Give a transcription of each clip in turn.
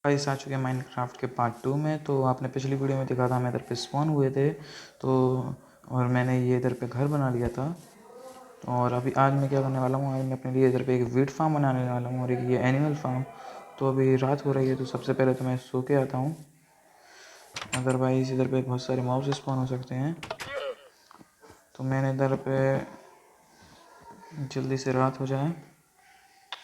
Guys आ चुके हैं Minecraft के पार्ट 2 में। तो आपने पिछली वीडियो में देखा था हम इधर पे स्पॉन हुए थे तो और मैंने ये इधर पे घर बना लिया था। और अभी आज मैं क्या करने वाला हूँ, आज मैं अपने लिए इधर पे एक वीट फार्म बनाने वाला हूँ और एक ये एनिमल फार्म। तो अभी रात हो रही है तो सबसे पहले तो मैं सो के आता हूँ, अदरवाइज़ इधर पे बहुत सारे मॉब्स स्पॉन हो सकते हैं। तो मैंने इधर पे जल्दी से रात हो जाए,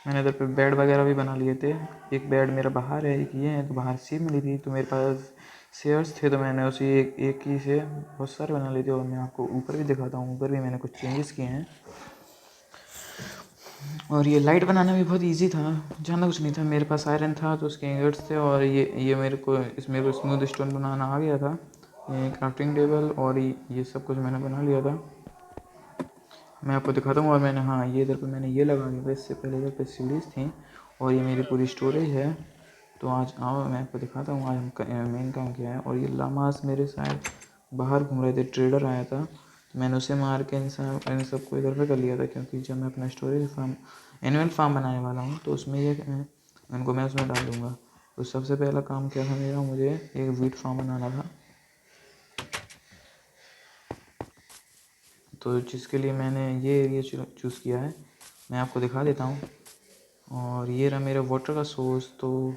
मैंने इधर पे बेड वगैरह भी बना लिए थे। एक बेड मेरा बाहर है, एक ये है, तो बाहर सी मिली थी तो मेरे पास शेयर्स थे तो मैंने उसी एक ही से बहुत सारे बना लिए थे। और मैं आपको ऊपर भी दिखाता हूँ, ऊपर भी मैंने कुछ चेंजेस किए हैं। और ये लाइट बनाना भी बहुत इजी था, ज़्यादा कुछ नहीं था। मेरे पास आयरन था तो उसके इंगट्स थे और ये मेरे को स्मूथ स्टोन बनाना आ गया था, ये क्राफ्टिंग टेबल और ये सब कुछ मैंने बना लिया था। मैं आपको दिखाता हूँ। और मैंने ये इधर पे मैंने ये लगा दिया था, इससे पहले इधर पे सीढ़ीज़ थी और ये मेरी पूरी स्टोरेज है। तो आज आओ मैं आपको दिखाता हूँ आज हम मेन काम किया है। और ये लामास मेरे शायद बाहर घूम रहे थे, ट्रेडर आया था तो मैंने उसे मार के इन सबको इधर पे कर लिया था, क्योंकि जब मैं अपना स्टोरेज फार्म एनिमल फार्म बनाने वाला हूँ तो उसमें ये इनको मैं उसमें डाल दूँगा। तो सबसे पहला काम क्या था मेरा, मुझे एक वीट फार्म बनाना था, तो जिसके लिए मैंने ये एरिया चूज़ किया है। मैं आपको दिखा देता हूँ। और ये रहा मेरा वाटर का सोर्स। तो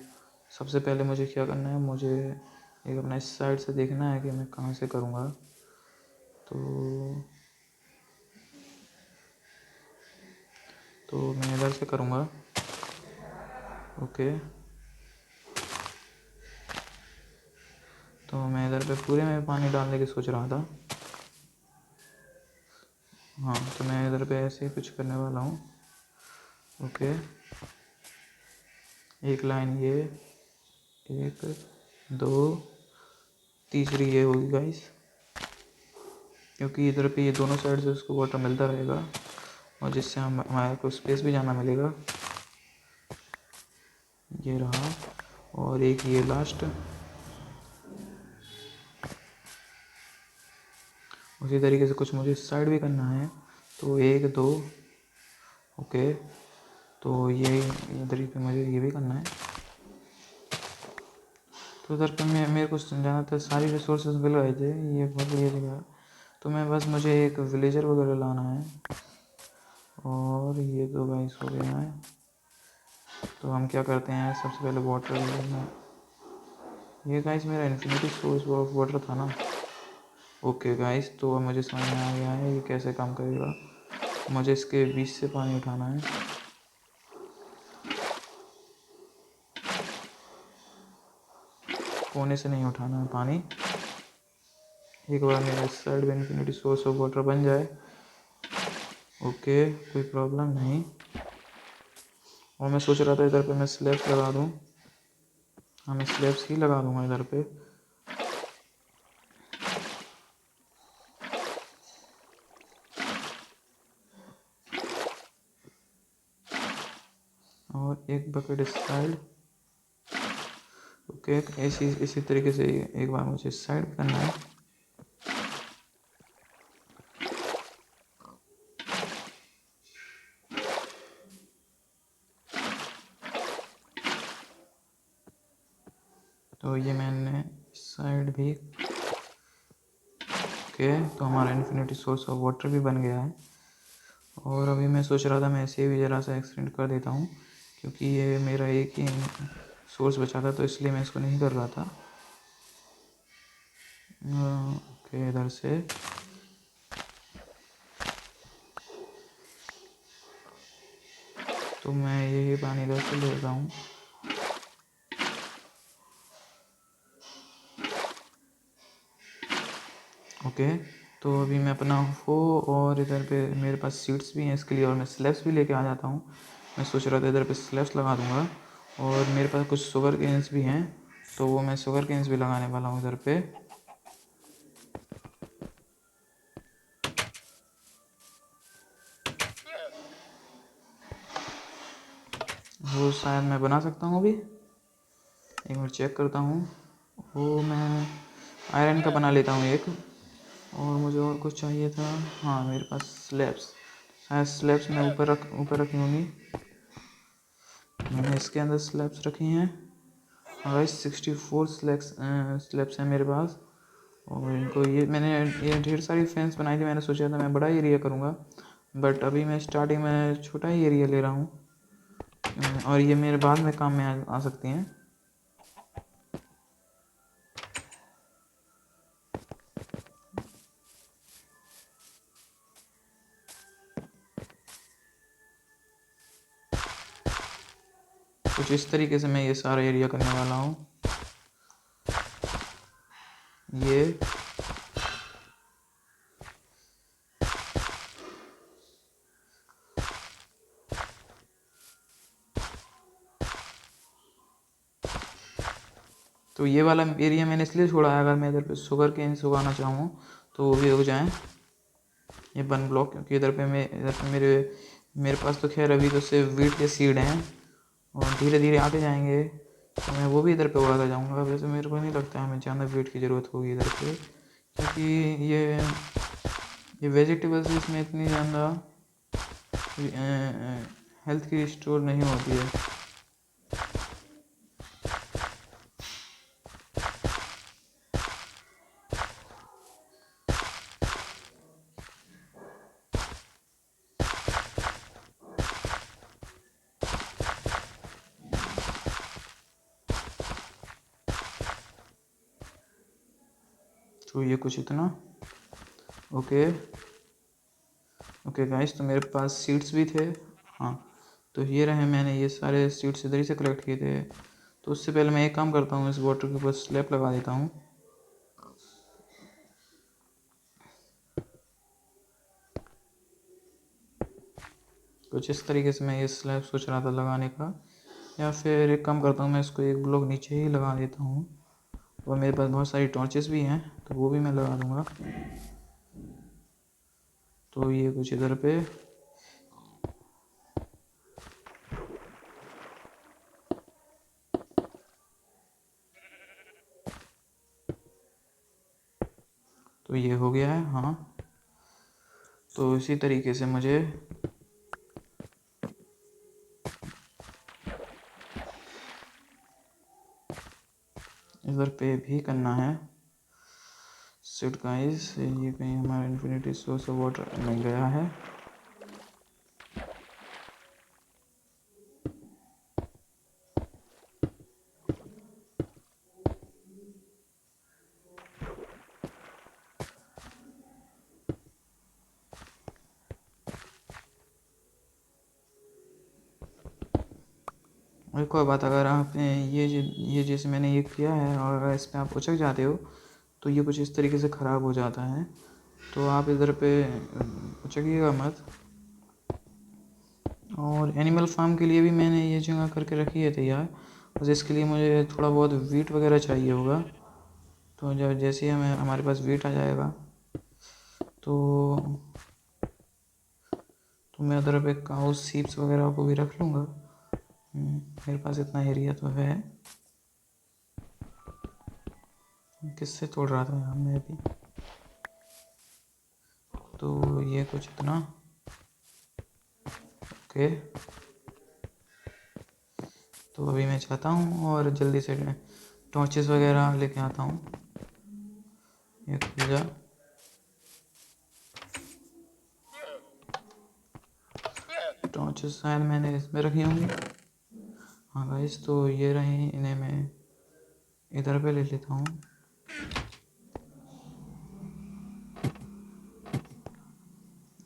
सबसे पहले मुझे क्या करना है, मुझे एक अपना इस साइड से देखना है कि मैं कहाँ से करूँगा। तो मैं इधर से करूँगा। ओके, तो मैं इधर पे पूरे में पानी डालने की सोच रहा था। तो मैं इधर पे ऐसे ही कुछ करने वाला हूँ। ओके, एक लाइन ये, एक दो, तीसरी ये होगी गाइस, क्योंकि इधर पे ये दोनों साइड से उसको वाटर मिलता रहेगा और जिससे हमारे को स्पेस भी जाना मिलेगा। ये रहा, और एक ये लास्ट। उसी तरीके से कुछ मुझे इस साइड भी करना है, तो एक दो। ओके, तो ये इधर पे मुझे ये भी करना है। तो उधर पे मेरे को ज़्यादातर सारी रिसोर्सेज मिल गए थे, ये बहुत बढ़िया जगह। तो मैं बस मुझे एक विलेजर वगैरह लाना है और ये दो गाइस हो गया है। तो हम क्या करते हैं, सबसे पहले वाटर लेना। ये गाइस मेरा इन्फिनिटी सोर्स ऑफ वाटर था ना। ओके गाइस, तो अब मुझे समझ में आ गया है ये कैसे काम करेगा। मुझे इसके बीच से पानी उठाना है। कोने से नहीं उठाना है पानी। एक बार मेरा इस साइड में इन्फिनिटी सोर्स ऑफ वाटर बन जाए, ओके, कोई प्रॉब्लम नहीं। और मैं सोच रहा था इधर पे मैं स्लैब्स लगा दूँ। मैं स्लैब्स ही लगा दूँगा इधर पे। और एक बकेट इस साइड। ओके, इसी तरीके से एक बार मुझे इस साइड करना है। तो ये मैंने इस साइड भी। ओके, तो हमारा इन्फिनिटी सोर्स ऑफ वाटर भी बन गया है। और अभी मैं सोच रहा था मैं इसे भी ज़रा सा एक्सटेंड कर देता हूँ, क्योंकि ये मेरा एक ही सोर्स बचा था तो इसलिए मैं इसको नहीं कर रहा था। ओके, इधर से तो मैं यही पानी इधर से ले रहा हूँ। ओके, तो अभी मैं अपना वो, और इधर पे मेरे पास सीड्स भी हैं इसके लिए, और मैं स्लैब्स भी लेके आ जाता हूँ। मैं सोच रहा था इधर पे स्लैब्स लगा दूँगा। और मेरे पास कुछ शुगर केन्स भी हैं, तो वो मैं शुगर केन्स भी लगाने वाला हूँ इधर पे। वो शायद मैं बना सकता हूँ अभी, एक मिनट चेक करता हूँ। वो मैं आयरन का बना लेता हूँ एक। और मुझे और कुछ चाहिए था, मेरे पास स्लैब्स, शायद स्लैब्स मैं ऊपर रखी होंगी। मैंने इसके अंदर स्लैब्स रखी हैं। गाइस 64 स्लैब्स हैं मेरे पास। और इनको ये ढेर सारी फेंस बनाई थी। मैंने सोचा था मैं बड़ा एरिया करूँगा, बट अभी मैं स्टार्टिंग में छोटा ही एरिया ले रहा हूँ, और ये मेरे बाद में काम में आ सकती हैं। कुछ इस तरीके से मैं ये सारा एरिया करने वाला हूँ। ये तो ये वाला एरिया मैंने इसलिए छोड़ा है, अगर मैं इधर पे शुगर केन्स उगाना चाहूँ तो वो भी उग जाएँ, ये 1 ब्लॉक। क्योंकि इधर पे मेरे पास तो खैर अभी तो सिर्फ वीट के सीड हैं, और धीरे धीरे आते जाएंगे तो मैं वो भी इधर पे उगाता जाऊँगा। वैसे मेरे को नहीं लगता हमें ज़्यादा वीट की ज़रूरत होगी इधर पे, क्योंकि ये वेजिटेबल्स इसमें इतनी ज़्यादा हेल्थ की स्टोर नहीं होती है। तो ये कुछ इतना ओके गाइस, तो मेरे पास सीड्स भी थे। हाँ, तो ये रहे, मैंने ये सारे सीड्स इधर ही से कलेक्ट किए थे। तो उससे पहले मैं एक काम करता हूँ, इस वाटर के ऊपर स्लैब लगा देता हूँ। कुछ इस तरीके से मैं ये स्लैब सोच रहा था लगाने का, या फिर एक काम करता हूँ, मैं इसको एक ब्लॉक नीचे ही लगा देता हूँ। और मेरे पास बहुत सारी टॉर्चेस भी हैं, तो वो भी मैं लगा दूँगा। तो ये कुछ इधर पे तो ये हो गया है। हाँ, तो इसी तरीके से मुझे इधर पे भी करना है। शिट गाइस, ये कहीं हमारा इन्फिनिटी सोर्स ऑफ वाटर मिल गया है। और कोई बात, अगर आपने ये जैसे मैंने ये किया है और अगर इस पर आप उचक जाते हो तो ये कुछ इस तरीके से ख़राब हो जाता है। तो आप इधर पे उचकिएगा मत। और एनिमल फार्म के लिए भी मैंने ये जगह करके रखी है तैयार, बस इसके लिए मुझे थोड़ा बहुत वीट वगैरह चाहिए होगा। तो जब जैसे ही हमारे पास वीट आ जाएगा तो मैं उधर पे काउ सीप्स वगैरह को भी रख लूँगा। मेरे पास इतना एरिया तो है। किससे तोड़ रहा था मैं अभी? तो ये कुछ इतना ओके। तो अभी मैं चाहता हूँ और जल्दी से टॉर्चेस वगैरह लेके आता हूँ। ये खुल जा। टॉर्चेस शायद मैंने इसमें रखी होंगी। हाँ गाइस, तो ये रही, इन्हें मैं इधर पे ले लेता हूँ।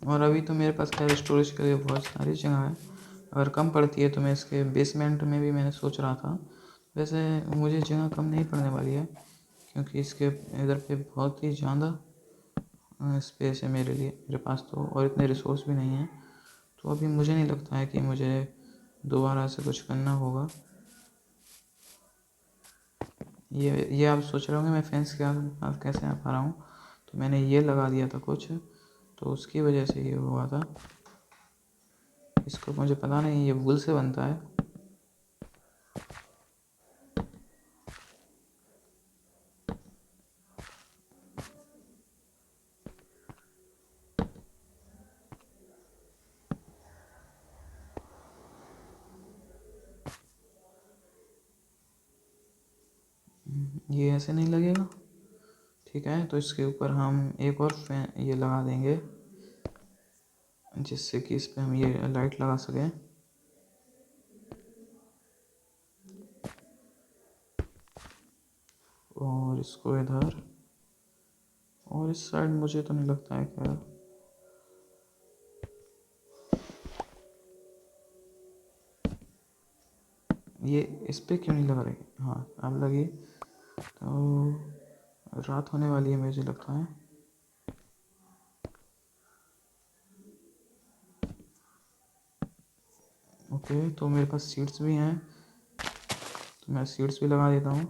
और अभी तो मेरे पास खैर स्टोरेज के लिए बहुत सारी जगह है। अगर कम पड़ती है तो मैं इसके बेसमेंट में भी मैंने सोच रहा था। वैसे मुझे जगह कम नहीं पड़ने वाली है, क्योंकि इसके इधर पे बहुत ही ज़्यादा स्पेस है मेरे लिए, मेरे पास तो, और इतने रिसोर्स भी नहीं हैं। तो अभी मुझे नहीं लगता है कि मुझे दोबारा से कुछ करना होगा। ये आप सोच रहे होंगे मैं फेंस के आस कैसे आ पा रहा हूँ। तो मैंने ये लगा दिया था कुछ, तो उसकी वजह से ये हुआ था। इसको मुझे पता नहीं, ये वूल से बनता है। ये ऐसे नहीं लगेगा, ठीक है। तो इसके ऊपर हम एक और फैन ये लगा देंगे, जिससे कि इस पे हम ये लाइट लगा सकें। और इसको इधर, और इस साइड मुझे तो नहीं लगता है क्या, ये इस पे क्यों नहीं लगा रही। हाँ अब लगी। तो रात होने वाली है मुझे लगता है। ओके, तो मेरे पास सीड्स भी हैं, तो मैं सीड्स भी लगा देता हूँ।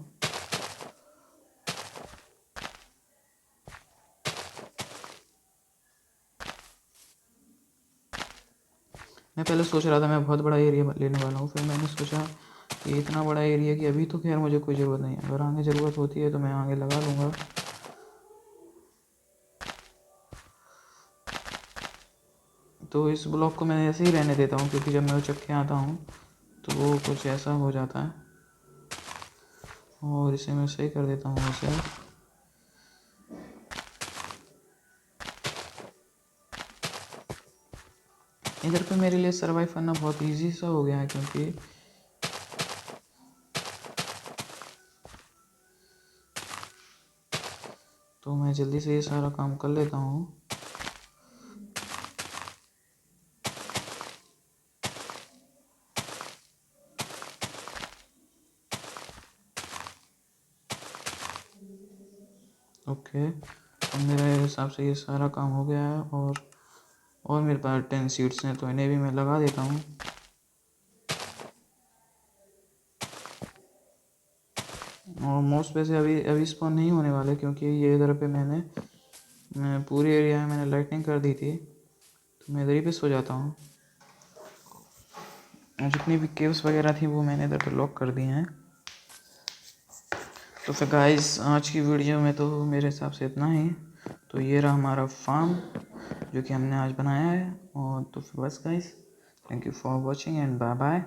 मैं पहले सोच रहा था मैं बहुत बड़ा एरिया लेने वाला हूँ, फिर मैंने सोचा कि इतना बड़ा एरिया कि अभी तो खैर मुझे कोई ज़रूरत नहीं है, अगर आगे ज़रूरत होती है तो मैं आगे लगा लूँगा। तो इस ब्लॉक को मैं ऐसे ही रहने देता हूँ, क्योंकि जब मैं उचक के आता हूँ तो वो कुछ ऐसा हो जाता है। और इसे मैं सही कर देता हूँ उसे। इधर पे मेरे लिए सरवाइव करना बहुत इजी सा हो गया है, क्योंकि तो मैं जल्दी से ये सारा काम कर लेता हूँ। ओके, तो मेरे हिसाब से ये सारा काम हो गया है। और मेरे पास 10 सीट्स हैं, तो इन्हें भी मैं लगा देता हूँ। और मोस्ट वैसे अभी अभी स्पॉन नहीं होने वाले, क्योंकि ये इधर पे मैं पूरी एरिया में मैंने लाइटिंग कर दी थी, तो मैं इधर ही पे सो जाता हूँ। और जितनी भी केव्स वगैरह थी वो मैंने इधर पे लॉक कर दी हैं। तो फिर गाइस आज की वीडियो में तो मेरे हिसाब से इतना ही। तो ये रहा हमारा फार्म जो कि हमने आज बनाया है। और तो फिर बस guys, thank you for watching and bye bye.